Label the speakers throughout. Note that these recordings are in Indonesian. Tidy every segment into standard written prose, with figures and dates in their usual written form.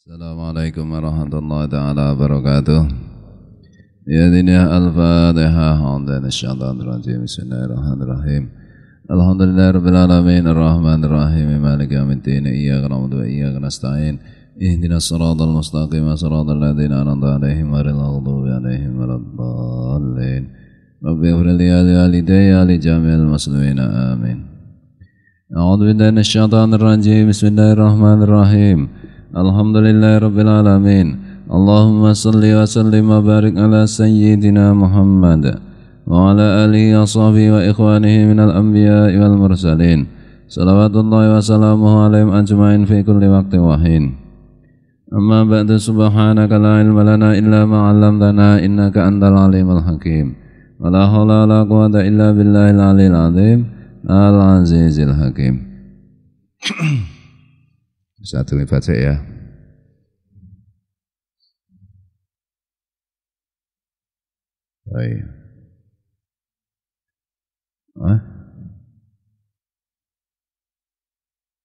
Speaker 1: Assalamualaikum warahmatullahi taala wabarakatuh. Ya diniyah al-Fatihah. Hamdan asyaitanir rajim. Bismillahirrahmanirrahim. Alhamdulillahirabbil alamin arrahmanir rahim maliki yaumiddin iyyaka na'budu wa iyyaka nasta'in ihdinas siratal mustaqim siratal ladzina an'amta 'alaihim ghairil maghdubi 'alaihim waladdallin. Rabbi ighfir li wa walidayya wa li jami'il muslimin amin. A'udzu billahi minasyaitonir rajim. Bismillahirrahmanirrahim. Alhamdulillahirabbil alamin. Allahumma salli wa sallim wa barik ala sayyidina Muhammad wa ala alihi wa sahbihi wa ikhwanihi minal anbiya'i wal mursalin. Salawatullahi wa salamuhu alaihim ajma'in fi kulli waqtin wa hin. Amma ba'du, subhanaka la ilma lana illa ma 'allamtana innaka antal alimul hakim. Wa la haula wa la quwwata illa billahil aliyil azim al-azizil hakim. Satu ini baca ya. Baik.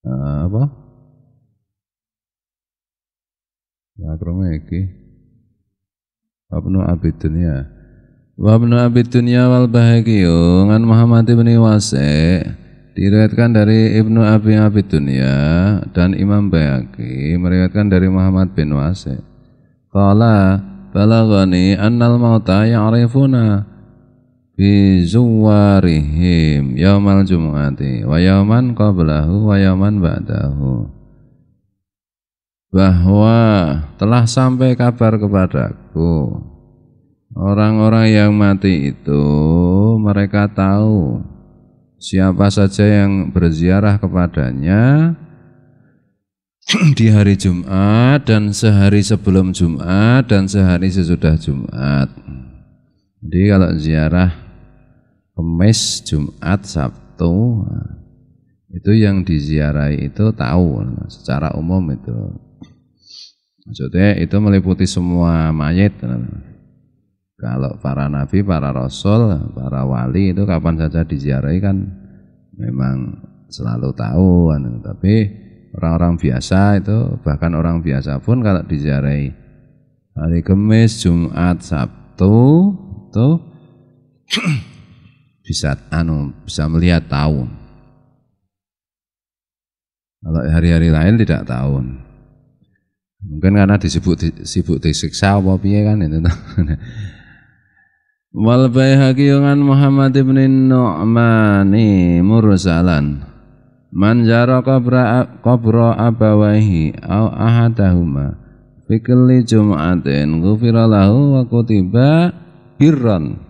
Speaker 1: Apa? Makrome iki. Wabnu abid dunya. Wabnu abid dunya wal bahagiyo ngan Muhammad ibn Wasi'. Diriwayatkan dari Ibnu Abi Abid Dunya dan Imam Baihaqi meriwayatkan dari Muhammad bin Wasi'. Qala balaghani annal mauta ya'rifuna bi zuwarihim yaumal jumu'ati wa yauman qablahu wa yauman ba'dahu. Bahwa telah sampai kabar kepadaku orang-orang yang mati itu mereka tahu siapa saja yang berziarah kepadanya di hari Jumat dan sehari sebelum Jumat dan sehari sesudah Jumat. Jadi kalau ziarah Kamis, Jumat, Sabtu itu yang diziarahi itu tahu secara umum itu. Maksudnya itu meliputi semua mayit. Kalau para nabi, para rasul, para wali itu kapan saja diziarahi kan memang selalu tahu. Tapi orang-orang biasa itu, bahkan orang biasa pun kalau diziarahi hari Kamis, Jumat, Sabtu itu bisa melihat tahu. Kalau hari-hari lain tidak tahu. Mungkin karena sibuk disiksa apa piye kan itu. Wal Baihaqi ngan Muhammad ibn Nu'mani mursalan man jara qabra abawaihi au ahadahuma fi kulli jum'atin ghufira lahu wa kutiba birran.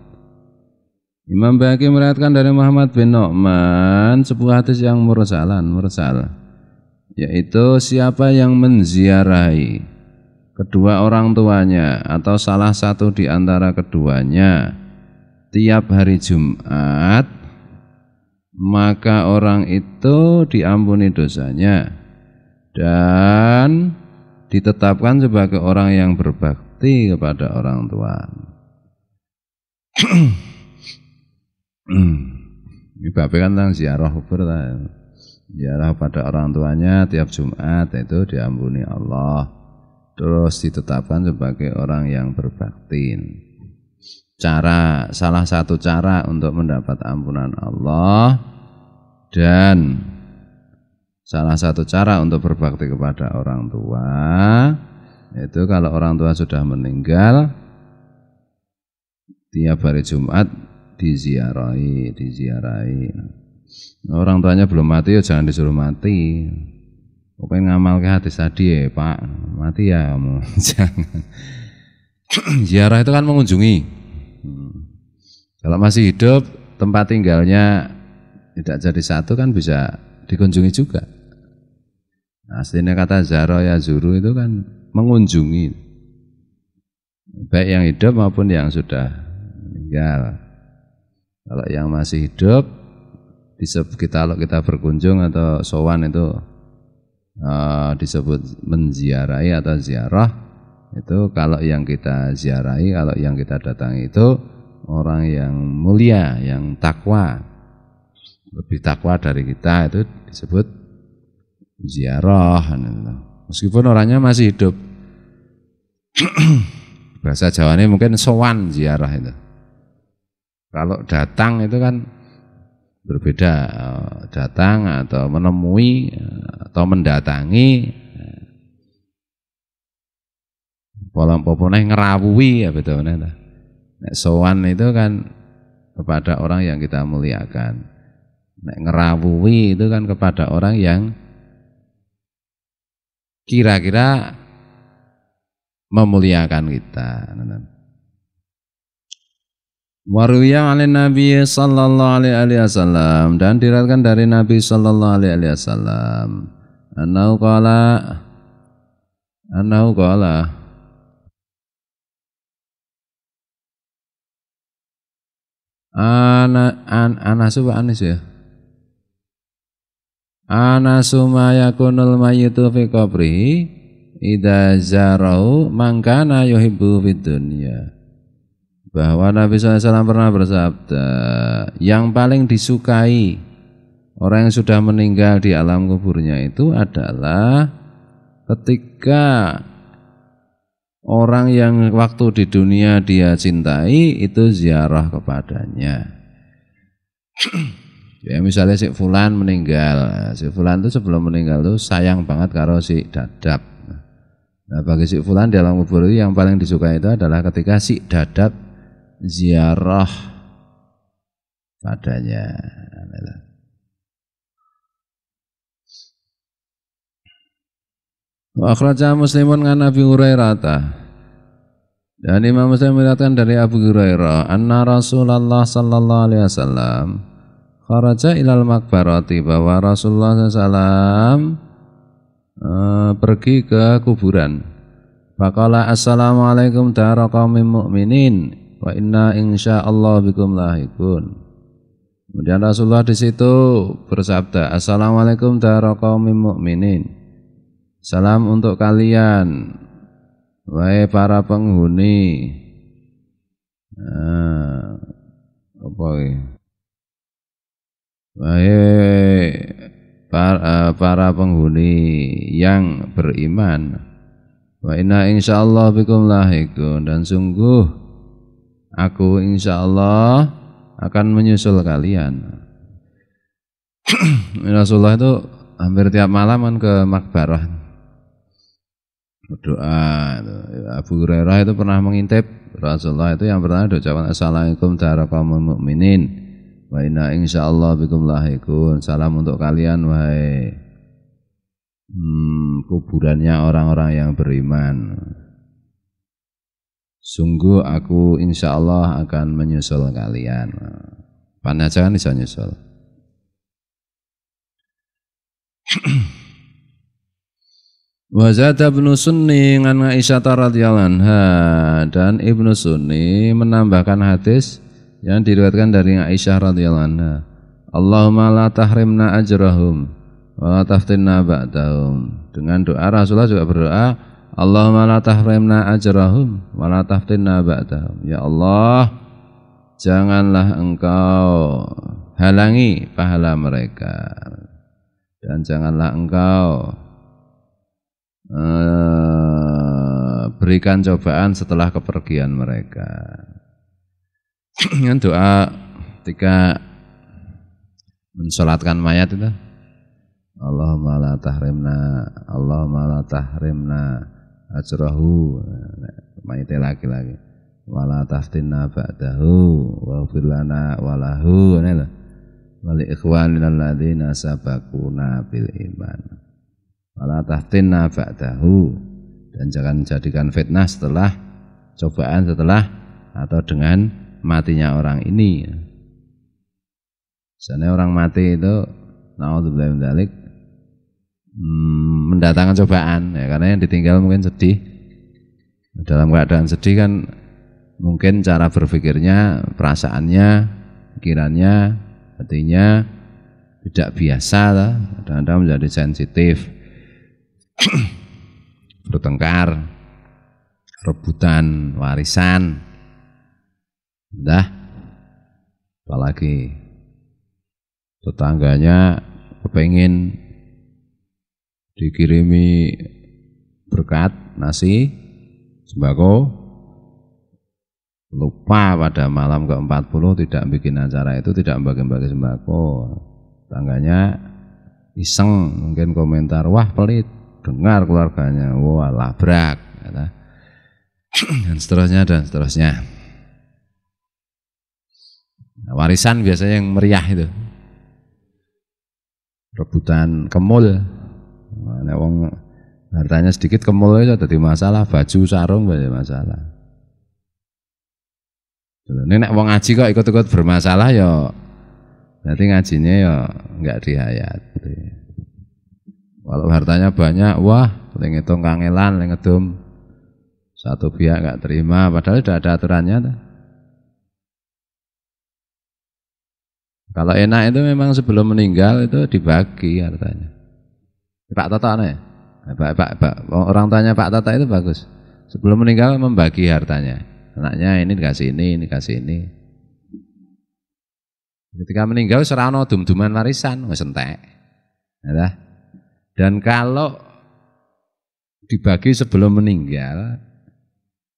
Speaker 1: Imam Baihaqi meriwayatkan dari Muhammad bin Nu'man sebuah hadis yang mursal, yaitu siapa yang menziarahi kedua orang tuanya atau salah satu di antara keduanya tiap hari Jumat, maka orang itu diampuni dosanya dan ditetapkan sebagai orang yang berbakti kepada orang tua. Ini babnya kan tentang ziarah kubur, ziarah pada orang tuanya tiap Jumat itu diampuni Allah. Terus ditetapkan sebagai orang yang berbakti. Salah satu cara untuk mendapat ampunan Allah dan salah satu cara untuk berbakti kepada orang tua itu kalau orang tua sudah meninggal tiap hari Jumat diziarahi. Orang tuanya belum mati ya jangan disuruh mati. Pengen ngamal ke hadis tadi ya Pak, mati ya kamu. Jangan. Ziarah itu kan mengunjungi. Kalau masih hidup tempat tinggalnya tidak jadi satu kan bisa dikunjungi juga. Nah, aslinya kata zaro ya zuru itu kan mengunjungi, baik yang hidup maupun yang sudah meninggal. Kalau yang masih hidup kalau kita berkunjung atau sowan itu disebut menziarahi atau ziarah. Itu kalau yang kita ziarahi, kalau yang kita datangi itu orang yang mulia, yang takwa, lebih takwa dari kita, itu disebut ziarah. meskipun orangnya masih hidup. Bahasa Jawanya mungkin sowan ziarah itu. Kalau datang itu kan berbeda, datang atau menemui atau mendatangi. Pola-pola ngerawui ya betul benar. Nek sowan itu kan kepada orang yang kita muliakan. Nek ngerawui itu kan kepada orang yang kira-kira memuliakan kita. Waruya alin Nabi sallallahu alaihi wasallam, dan diriwayatkan dari Nabi sallallahu alaihi wasallam annahu qala anasu anis ya. Anasu ma yakunul mayyitu fi qabrihi idza zarau man kana yuhibbu fid dunya. Bahwa Nabi SAW pernah bersabda, yang paling disukai orang yang sudah meninggal di alam kuburnya itu adalah ketika orang yang waktu di dunia dia cintai itu ziarah kepadanya. Ya misalnya si Fulan meninggal, si Fulan itu sebelum meninggal itu sayang banget karo si Dadap. Nah bagi si Fulan di alam kubur itu yang paling disukai itu adalah ketika si Dadap ziarah padanya. Wa akhraja Muslimun an Abi Hurairah. Dan Imam Muslim meriwayatkan dari Abu Hurairah, anna Rasulullah sallallahu alaihi wasallam kharaja ilal makbarati, bahwa Rasulullah SAW pergi ke kuburan. Faqala assalamualaikum dara qaumin mu'minin wa inna insyaallah bikum lahikun. Kemudian Rasulullah di situ bersabda, assalamualaikum dara qaumin mu'minin. Salam untuk kalian, wahai para penghuni. Wahai para penghuni yang beriman. Wa inna insyaallah bikum lahikun, dan sungguh aku insyaallah akan menyusul kalian. Rasulullah itu hampir tiap malam kan ke makbarah berdoa. Abu Hurairah itu pernah mengintip Rasulullah itu yang pertama ucapan assalamualaikum dara qaumil mukminin wa inna insyaallah bikum lahikun. Salam untuk kalian wahai kuburannya orang-orang yang beriman. Sungguh aku insyaallah akan menyusul kalian. Panajangan bisa nyusul. Wa zada Ibnu Sunni an Aisyah radhiyallahu anha, dan Ibnu Sunni menambahkan hadis yang diriwayatkan dari Aisyah radhiyallahu anha. Allahumma la tahrimna ajrahum wa la taftinna ba'dahum. Dengan doa Rasulullah juga berdoa, Allahumma la tahrimna ajrahum wa la taftinna ba'dahum. Ya Allah, janganlah engkau halangi pahala mereka, dan janganlah engkau berikan cobaan setelah kepergian mereka. Dengan doa ketika mensolatkan mayat itu, Allahumma la tahrimna ajrahu, mayatnya laki-laki, wala taftinna ba'dahu waghfir lana walahu wali ikhwanina alladzina sabaquna bil iman, wala taftinna ba'dahu, dan jangan jadikan fitnah setelah cobaan setelah atau dengan matinya orang ini. Misalnya orang mati itu naudzubillah min dzalik, mendatangkan cobaan ya, karena yang ditinggal mungkin sedih. Dalam keadaan sedih kan mungkin cara berpikirnya, perasaannya, pikirannya, hatinya tidak biasa lah. Kadang-kadang menjadi sensitif, bertengkar, rebutan warisan, apalagi tetangganya kepengin dikirimi berkat nasi sembako, lupa pada malam ke-40 tidak bikin acara itu, tidak membagi-bagi sembako. Tangganya iseng mungkin komentar, wah pelit, dengar keluarganya, wah labrak, dan seterusnya dan seterusnya. Nah, warisan biasanya yang meriah itu, rebutan kemul. Nah, wong hartanya sedikit kemul itu jadi masalah, baju sarung banyak masalah. Ini nek wong ngaji kok ikut-ikut bermasalah ya, berarti ngajinya ya enggak dihayati. Kalau hartanya banyak, wah, ngitung kangelan, ngedum satu pihak enggak terima, padahal sudah ada aturannya. Kalau enak itu memang sebelum meninggal itu dibagi hartanya. Pak Toto ya? Pak, orang tanya Pak Toto itu bagus. Sebelum meninggal membagi hartanya. Anaknya ini dikasih ini dikasih ini. Ketika meninggal serano dum-duman warisan, wis entek. Ya. Dan kalau dibagi sebelum meninggal,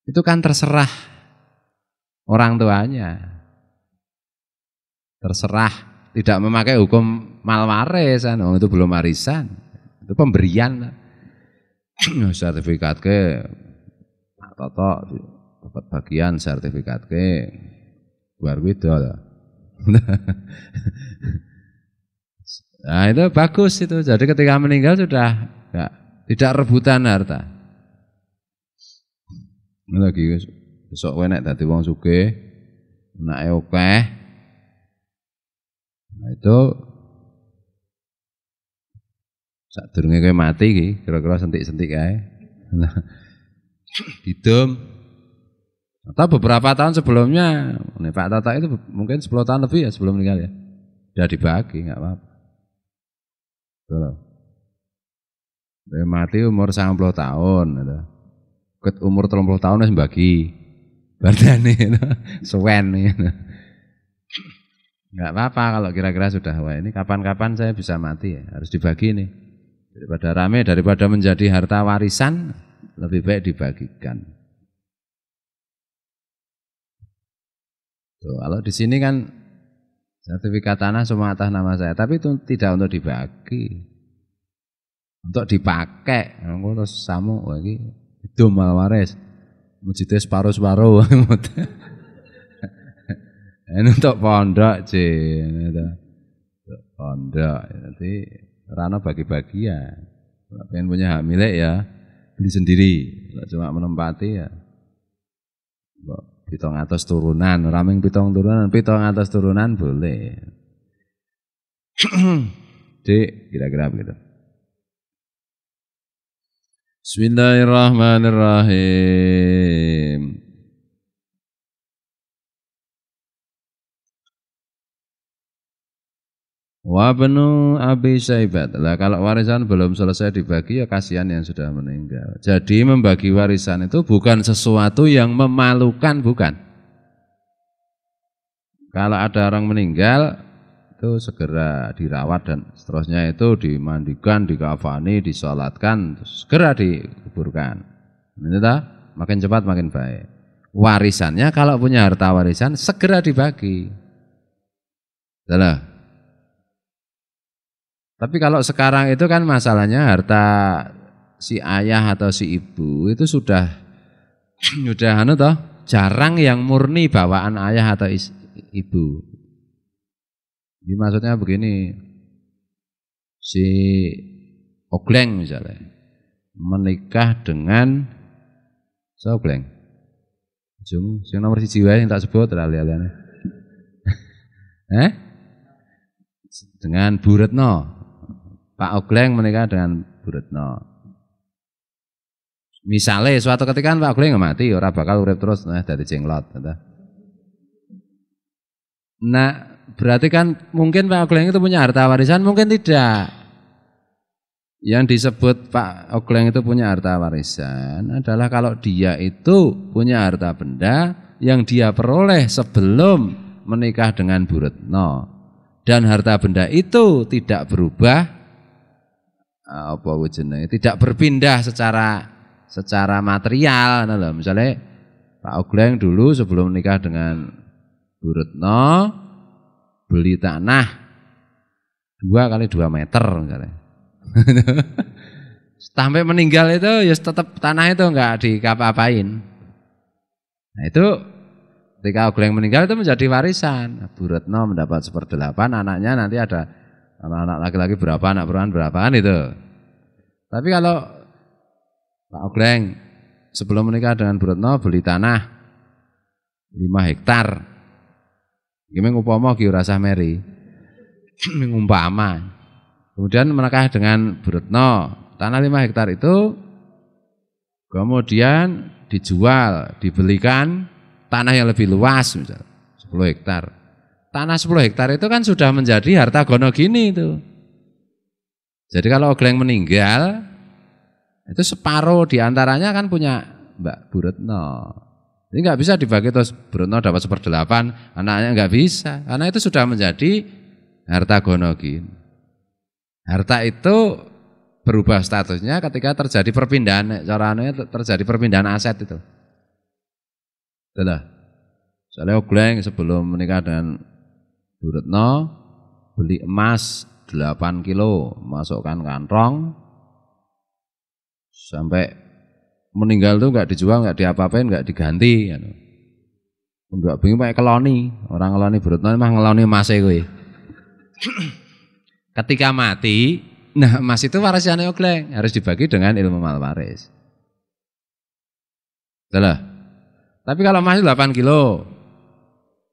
Speaker 1: itu kan terserah orang tuanya. Terserah, tidak memakai hukum mal warisan, itu belum warisan, itu pemberian. Sertifikat ke Pak Toto dapat bagian sertifikat ke luar widol. Nah itu bagus itu. Jadi ketika meninggal sudah tidak rebutan harta. Lagi besok nek dadi wong sugih, enake akeh. Nah itu sadurunge kowe mati iki, kira-kira sentik-sentik kae. Nah, hidum. Atau beberapa tahun sebelumnya, Pak Tata itu mungkin 10 tahun lebih ya sebelum meninggal ya. Sudah dibagi, enggak apa-apa. Betul. Dia mati umur 90 tahun gitu. Ket umur 30 tahun wis bagi. Bardane gitu. Suwen gitu. Enggak apa-apa kalau kira-kira sudah, wah ini kapan-kapan saya bisa mati ya, harus dibagi nih. Daripada rame, daripada menjadi harta warisan, lebih baik dibagikan. Tuh, kalau di sini kan sertifikat tanah semua atas nama saya, tapi itu tidak untuk dibagi, untuk dipakai. Aku terus samu lagi itu mal waris, masjidnya separuh-separuh. Ini untuk pondok sih, untuk pondok. Nanti rano bagi-bagi ya. Kalau pengen punya hak milik ya beli sendiri. Kalau cuma menempati ya. 700 turunan, raming 7 turunan, 700 turunan boleh. Dik, kira-kira begitu. Bismillahirrahmanirrahim. Wa benu Abi Saibat. Lah kalau warisan belum selesai dibagi ya kasihan yang sudah meninggal. Jadi membagi warisan itu bukan sesuatu yang memalukan, bukan. Kalau ada orang meninggal itu segera dirawat dan seterusnya, itu dimandikan, dikafani, disolatkan, segera dikuburkan. Ini dah, makin cepat makin baik. Warisannya kalau punya harta warisan segera dibagi. Salah. Tapi kalau sekarang itu kan masalahnya harta si ayah atau si ibu itu sudah anu toh, jarang yang murni bawaan ayah atau ibu. Jadi maksudnya begini, si Ogleng misalnya menikah dengan Ogleng, jum, yang nomor 1 wae yang tak sebut lali-laliane. Dengan Bu Retno. Pak Ogleng menikah dengan Bu Retno. Misalnya suatu ketika Pak Ogleng mati, ora bakal urip terus dari jenglot. Nah, berarti kan mungkin Pak Ogleng itu punya harta warisan, mungkin tidak. Yang disebut Pak Ogleng itu punya harta warisan adalah kalau dia itu punya harta benda yang dia peroleh sebelum menikah dengan Bu Retno. Dan harta benda itu tidak berubah, apa wujudnya, tidak berpindah secara secara material, nah misalnya Pak Ogleng dulu sebelum menikah dengan Bu Retno beli tanah 2x2 meter misalnya. Sampai meninggal itu ya tetap tanah itu enggak dikapa-apain. Nah itu ketika Ogleng meninggal itu menjadi warisan. Bu Retno mendapat 1/8, anaknya nanti ada anak laki-laki berapa, anak perempuan berapa kan itu. Tapi kalau Pak Ogleng sebelum menikah dengan Bu Retno beli tanah 5 hektar. Gimana umpama ki ora usah meri. Umpama. Kemudian menikah dengan Bu Retno, tanah 5 hektar itu kemudian dijual, dibelikan tanah yang lebih luas misalnya 10 hektar. Tanah 10 hektar itu kan sudah menjadi harta gono gini itu. Jadi kalau Ogleng meninggal itu separuh diantaranya kan punya Mbak Bu Retno. Ini nggak bisa dibagi terus Bu Retno dapat 1/8, anaknya nggak bisa. Karena itu sudah menjadi harta gono gini. Harta itu berubah statusnya ketika terjadi perpindahan, caranya terjadi perpindahan aset itu. Itulah. Soalnya Ogleng sebelum menikah dengan Bu Retno beli emas 8 kilo, masukkan kantong, sampai meninggal tuh nggak dijual, nggak diapa-apain, nggak diganti. Enggak bingung pakai keloni, orang keloni Bu Retno mah ngeloni emasnya gue. Ketika mati, nah emas itu warisannya Ogleng harus dibagi dengan ilmu malwaris. Salah. Tapi kalau emas 8 kilo,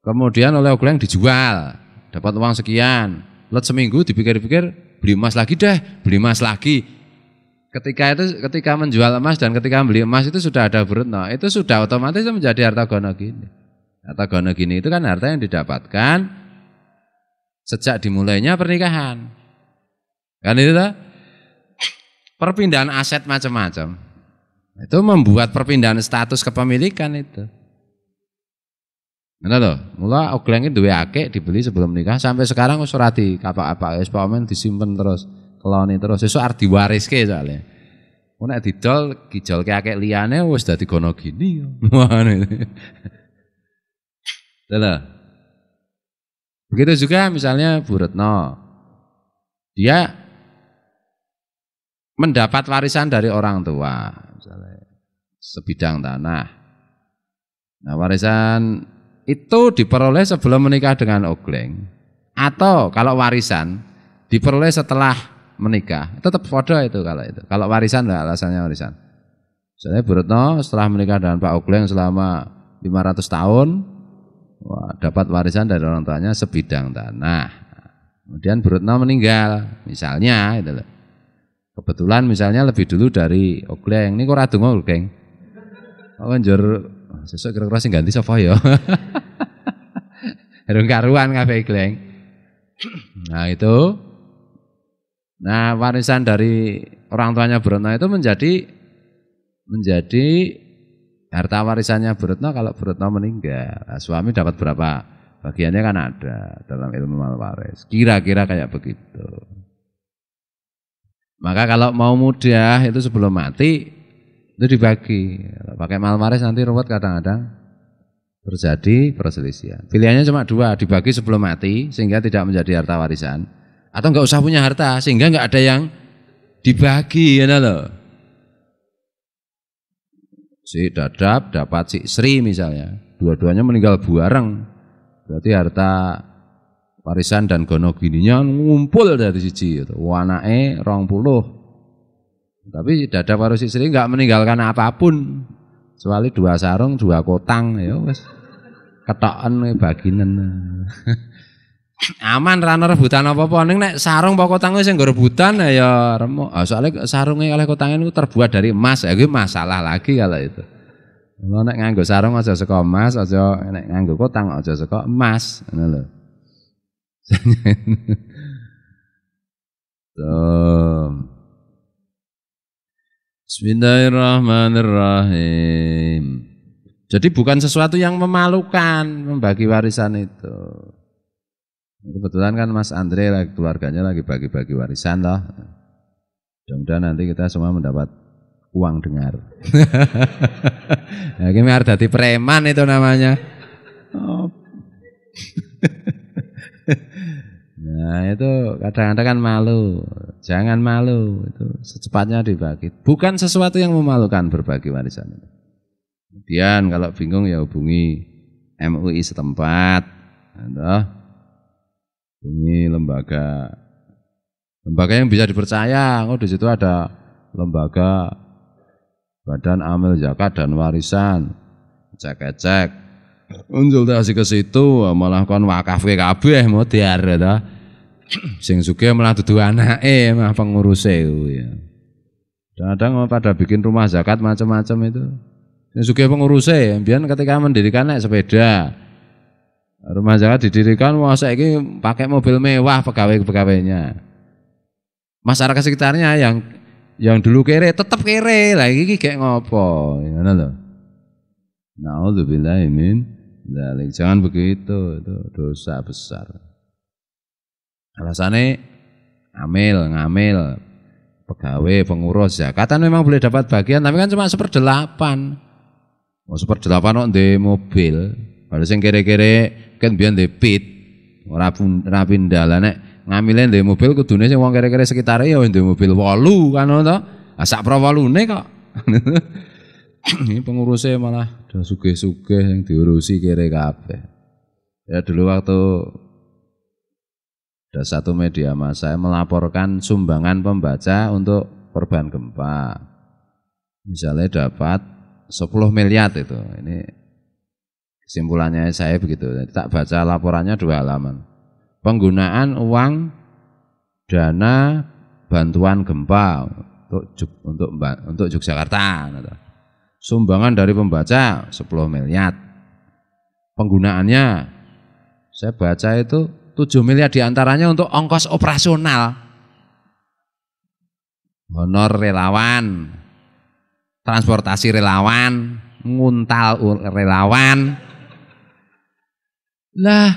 Speaker 1: kemudian oleh Ogleng dijual, dapat uang sekian, let seminggu dipikir-pikir beli emas lagi deh, beli emas lagi. Ketika menjual emas dan ketika beli emas itu sudah ada Bu Retno, itu sudah otomatis menjadi harta gono gini. Harta gono gini itu kan harta yang didapatkan sejak dimulainya pernikahan. Kan itu tak? Perpindahan aset macam-macam. Itu membuat perpindahan status kepemilikan itu. Benar loh, mula Ogleng itu duwe akeh dibeli sebelum nikah sampai sekarang wis ora apa-apa, wis pamen disimpen terus, keloni terus, sesuk arep diwariske soalnya. Nek didol gijolke akeh liyane wis dadi gono gini. Betul. Begitu juga misalnya Bu Retno. Dia mendapat warisan dari orang tua, misalnya sebidang tanah. Nah, warisan itu diperoleh sebelum menikah dengan Ogleng. Atau kalau warisan diperoleh setelah menikah, tetap foto itu kalau itu. Kalau warisan enggak alasannya warisan. Misalnya Bu Retno setelah menikah dengan Pak Ogleng selama 500 tahun, dapat warisan dari orang tuanya sebidang tanah. Kemudian Bu Retno meninggal, misalnya itu loh. Kebetulan misalnya lebih dulu dari Ogleng. Ini kok ora donga Ogleng. Oh njur sesuk kira-kira sing ganti sapa ya? Herung karuan kabeh Ogleng. Nah itu. Nah, warisan dari orang tuanya Bu Retno itu menjadi harta warisannya Bu Retno kalau Bu Retno meninggal. Nah, suami dapat berapa? Bagiannya kan ada dalam ilmu malwaris. Kira-kira kayak begitu. Maka kalau mau mudah itu sebelum mati itu dibagi. Pakai malwaris nanti ruwet kadang-kadang terjadi perselisihan. Pilihannya cuma 2, dibagi sebelum mati sehingga tidak menjadi harta warisan, atau enggak usah punya harta sehingga enggak ada yang dibagi, ya loh. Si Dadap dapat si Sri misalnya, dua-duanya meninggal bareng, berarti harta warisan dan gono gininya ngumpul dari siji itu. Anake 20. Tapi Dadap karo si Sri enggak meninggalkan apapun kecuali 2 sarung, 2 kotang, ya wis. Ketoken baginan. Aman ra ana rebutan apa-apa, ning nek sarung apa kotang sing nggo rebutan ya remuk. Soalnya sarunge oleh kotange itu terbuat dari emas, ya kuwi masalah lagi kalau itu. Kalau nek nganggo sarung aja saka emas, aja nek nganggo kotang aja saka emas, ngono lho. Bismillahirrahmanirrahim. Jadi bukan sesuatu yang memalukan membagi warisan itu. Kebetulan kan Mas Andre keluarganya lagi bagi-bagi warisan loh. Mudah-mudahan nanti kita semua mendapat uang dengar. Ya ini harus jadi preman itu namanya. Oh. Nah itu kadang-kadang kan malu. Jangan malu, itu secepatnya dibagi. Bukan sesuatu yang memalukan berbagi warisan. Kemudian kalau bingung ya hubungi MUI setempat, hubungi lembaga yang bisa dipercaya. Oh di situ ada lembaga Badan Amil Zakat dan Warisan. Cek-cek, konsultasi ke situ malah kon wakaf kabeh modar ta. Sing sugih malah dudu anake mah penguruse ya. Kadang-kadang pada bikin rumah zakat macam-macam itu. Sing sugih penguruse, mbiyen ketika mendirikan naik sepeda. Rumah zakat didirikan wah saiki pakai mobil mewah pegawai-pegawainya. Masyarakat sekitarnya yang dulu kere tetap kere, lagi kayak ngopo, ngono lho. Nauzubillahi min dzalik. Jangan begitu, itu dosa besar. Alasannya ngamil, pegawai, pengurus zakatan memang boleh dapat bagian, tapi kan cuma 1/8. Mau 1/8 kok di mobil, pada sing kere-kere kan biyen di pit, ora pindah lah nek ngamile di mobil kudune sing wong kere-kere sekitar ya di mobil 8 kan to. Sak pro 8ne kok. Ini pengurusnya malah udah sugih-sugih yang diurusi kere kabeh. Ya dulu waktu ada satu media massa yang melaporkan sumbangan pembaca untuk korban gempa. Misalnya dapat 10 miliar itu. Ini kesimpulannya saya begitu. Tak baca laporannya 2 halaman. Penggunaan uang dana bantuan gempa untuk Yogyakarta. Sumbangan dari pembaca 10 miliar. Penggunaannya saya baca itu 7 miliar diantaranya untuk ongkos operasional, honor relawan, transportasi relawan, nguntal relawan. Lah,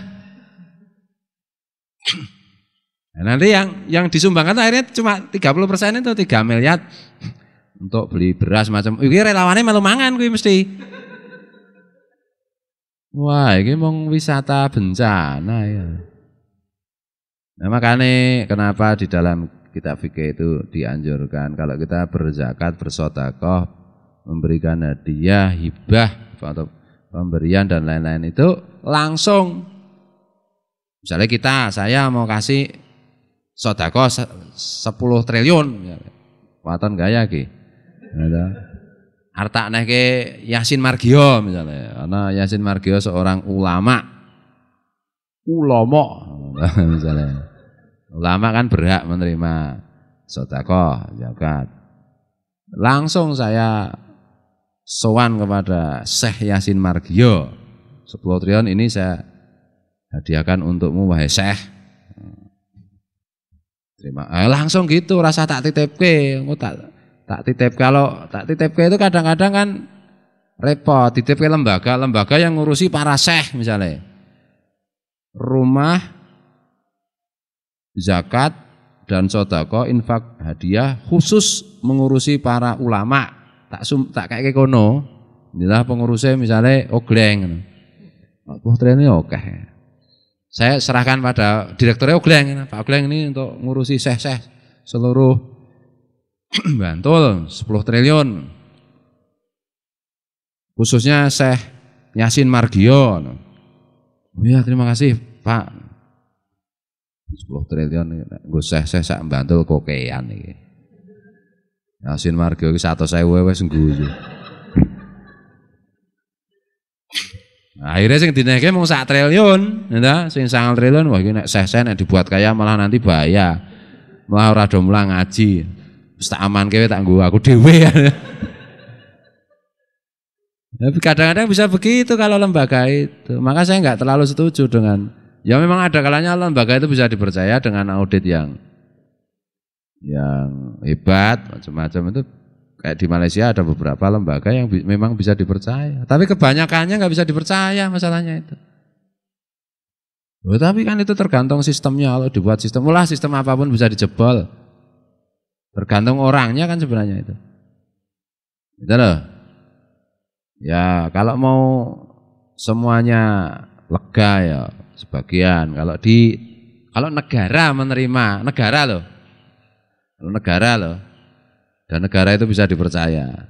Speaker 1: nanti yang disumbangkan akhirnya cuma 30% itu 3 miliar untuk beli beras macam. Iki relawannya melu mangan kuwi mesti. Wah, ini mau wisata bencana ya. Nah, makanya kenapa di dalam kitab fikih itu dianjurkan kalau kita berzakat, bersedekah, memberikan hadiah, hibah atau pemberian dan lain-lain itu langsung. Misalnya saya mau kasih sedekah 10 triliun, waton gaya ki. Harta neke Yasin Margio misalnya, karena Yasin Margio seorang ulama misalnya. Ulama kan berhak menerima sedekah, zakat. Langsung saya sowan kepada Syekh Yasin Margio. 10 triliun ini saya hadiahkan untukmu wahai Syekh. Terima. Langsung gitu rasa tak titipke. Engko tak titip. Kalau tak titipke itu kadang-kadang kan repot. Titipke lembaga yang ngurusi para syekh misalnya. Rumah zakat dan sedekah infak hadiah khusus mengurusi para ulama. Tak kayak kono. Inilah pengurusnya misalnya Ogleng. Oh trennya oke. Saya serahkan pada direkturnya Ogleng. Pak Ogleng ini untuk ngurusi syekh-syekh seluruh Bantul 10 triliun. Khususnya Syekh Yasin Margio. Oh ya terima kasih Pak. 10 triliun nggo Syekh sak Bantul kokean iki. Yasin Margio iki 100.000 wis ngguyu. Akhirnya sing dineke mung 1 triliun, ya sing 9 triliun wah iki nek Syekh nek dibuat kaya malah nanti bahaya. Malah ora do mulang ngaji. Wis tak amanke tak nggo aku dhewe. Tapi kadang-kadang bisa begitu kalau lembaga itu. Maka saya enggak terlalu setuju dengan ya memang ada kalanya lembaga itu bisa dipercaya dengan audit yang hebat macam-macam itu. Kayak di Malaysia ada beberapa lembaga yang memang bisa dipercaya. Tapi kebanyakannya nggak bisa dipercaya masalahnya itu. Oh, tapi kan itu tergantung sistemnya. Kalau dibuat sistem apapun bisa dijebol. Tergantung orangnya kan sebenarnya itu. Gitu loh. Ya kalau mau semuanya lega ya sebagian. Kalau negara menerima, negara loh. Kalau negara loh. Dan negara itu bisa dipercaya.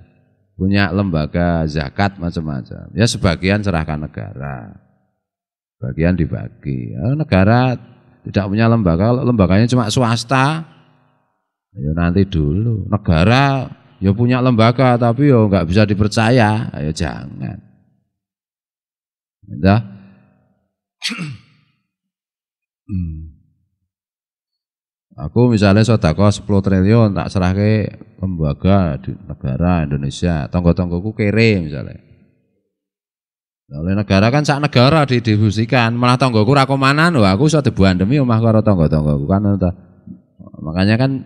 Speaker 1: Punya lembaga zakat macam-macam. Ya sebagian serahkan negara. Bagian dibagi. Ya, negara tidak punya lembaga, kalau lembaganya cuma swasta, ya nanti dulu. Negara ya punya lembaga tapi ya nggak bisa dipercaya, ya jangan. Ya. Aku misalnya sedekah 10 triliun tak serah ke lembaga di negara Indonesia, tonggo-tonggoku kere misalnya. Oleh negara kan sak negara didistribusikan, malah tonggoku ra komanan, wah aku iso dibandemi omah karo tonggo-tonggoku kan. Makanya kan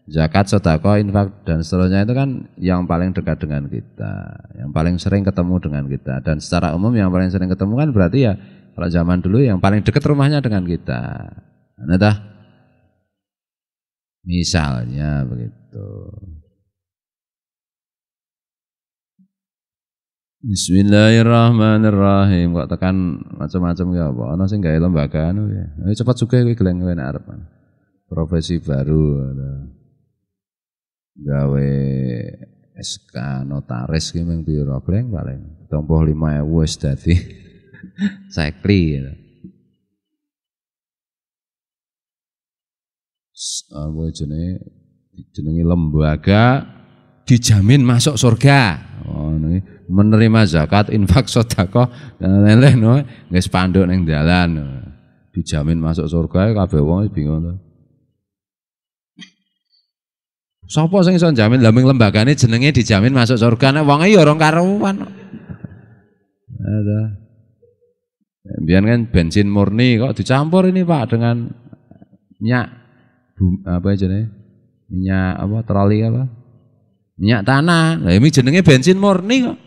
Speaker 1: zakat, sedekah, infak dan seterusnya itu kan yang paling dekat dengan kita, yang paling sering ketemu dengan kita. Dan secara umum yang paling sering ketemu kan berarti ya kalau zaman dulu yang paling dekat rumahnya dengan kita. Nah, dah. Misalnya begitu. Bismillahirrahmanirrahim. Kok tekan macam-macam ya apa? Ana sing gawe lembaga anu ya. Ayo cepat juga kowe geleng kowe nek arep. Profesi baru gawe SK notaris ki mung piro bleng paling 75.000 wis dadi sekli ya. Apa jenenge lembaga dijamin masuk surga. Oh, ini menerima zakat, infak, sedekah dan lain-lain no. Nggih spanduk ning dalan. Dijamin masuk surga kabeh wong bingung to. Sapa sing iso jamin lha ming lembagane jenenge dijamin masuk surga nek wonge ya ora karuan. Ada. Biar kan bensin murni kok dicampur ini Pak dengan minyak apa jenenge? Minyak apa troli apa? Minyak tanah. Lah ini jenenge bensin murni kok.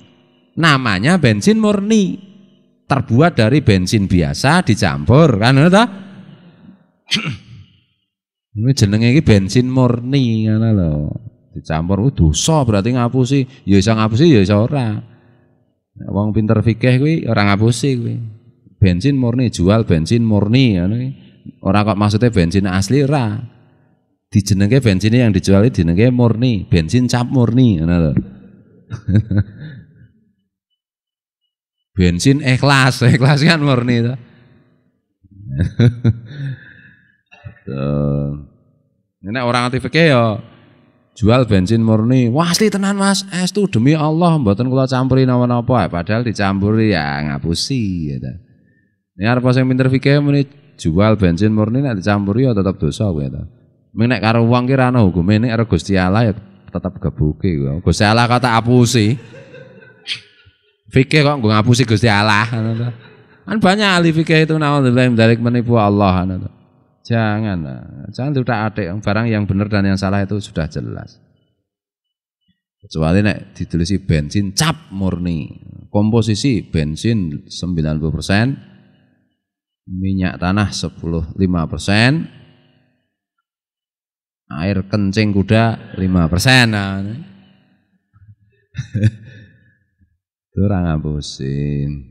Speaker 1: Namanya bensin murni. Terbuat dari bensin biasa dicampur kan ngono ta? Ini jenenge iki bensin murni ngono lho. Dicampur dosa berarti ngapusi. Ya iso ngapusi ya iso ora. Wong pinter fikih kuwi ora ngapusi kuwi. Bensin murni, jual bensin murni ngono iki. Ora kok maksudnya bensin asli ora. Dijenenge bensin yang dijual dijenenge murni, bensin cap murni ngono lho. Bensin ikhlas kan murni to. Nek orang ngerti fikih ya jual bensin murni, wah asli tenan Mas, estu demi Allah mboten kula campuri napa-napa, padahal dicampuri ya ngapusi gitu. Nek arep sing pinter fikih muni jual bensin murni nek dicampuri ya tetep dosa kuwi to. Ming nek karo wong ki ra ana hukume, nek karo Gusti Allah ya tetep gebuke kuwi. Gusti Allah kok tak apusi. Fikih kok nggo ngapusi Gusti Allah ngono to. Kan banyak ahli fikih itu naudzubillah dzalik menipu Allah ngono to. Jangan utak-atik barang yang benar dan yang salah itu sudah jelas. Kecuali nek ditulisi bensin cap murni. Komposisi bensin 90%, minyak tanah 5%, air kencing kuda 5%. Nah. Itu orang ngapusin.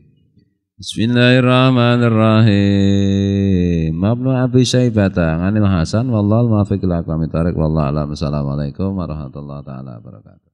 Speaker 1: Bismillahirrahmanirrahim. Mabnu Abi Syaibata Anil Hasan wallahu muwaffiq ila aqwamit thariq wallahu a'lam. Assalamualaikum warahmatullahi taala wabarakatuh.